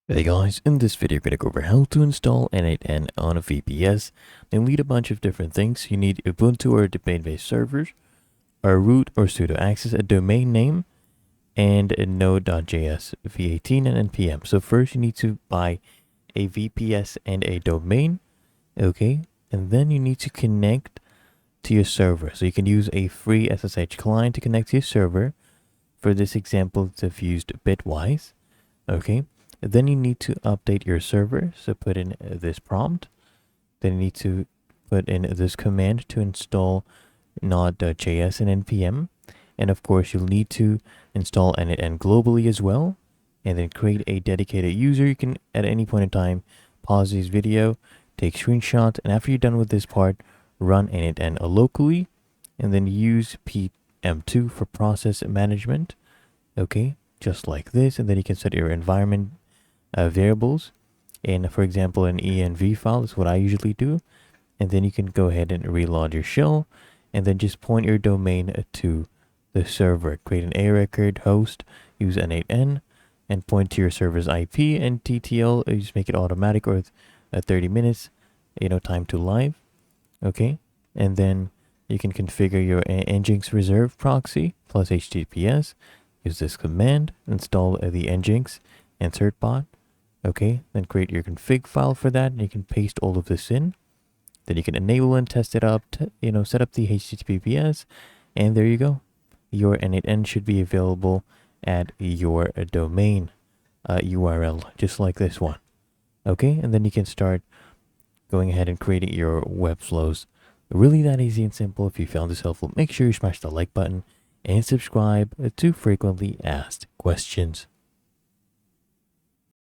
Hey guys, in this video we're going to go over how to install N8N on a VPS. They need a bunch of different things. You need Ubuntu or domain-based servers, a root or sudo access, a domain name, and a node.js, v18 and npm. So first you need to buy a VPS and a domain, okay? And then you need to connect to your server. So you can use a free SSH client to connect to your server. For this example, I've used Bitwise, okay? Then you need to update your server. So put in this prompt. Then you need to put in this command to install node.js and npm. And of course, you'll need to install N8N globally as well. And then create a dedicated user. You can, at any point in time, pause this video, take screenshots. And after you're done with this part, run N8N locally. And then use PM2 for process management. Okay, just like this. And then you can set your environment variables, and for example an env file is what I usually do. And then you can go ahead and reload your shell, and then just point your domain to the server. Create an A record host, use N8N, and point to your server's IP and TTL. Just make it automatic, or 30 minutes, time to live. Okay, and then you can configure your Nginx reserve proxy plus HTTPS. Use this command, install the Nginx insert bot. Okay, then create your config file for that, and you can paste all of this in. Then you can enable and test it up, set up the HTTPS, and there you go. Your N8N should be available at your domain URL, just like this one. Okay, and then you can start going ahead and creating your web flows. Really that easy and simple. If you found this helpful, make sure you smash the like button and subscribe to frequently asked questions.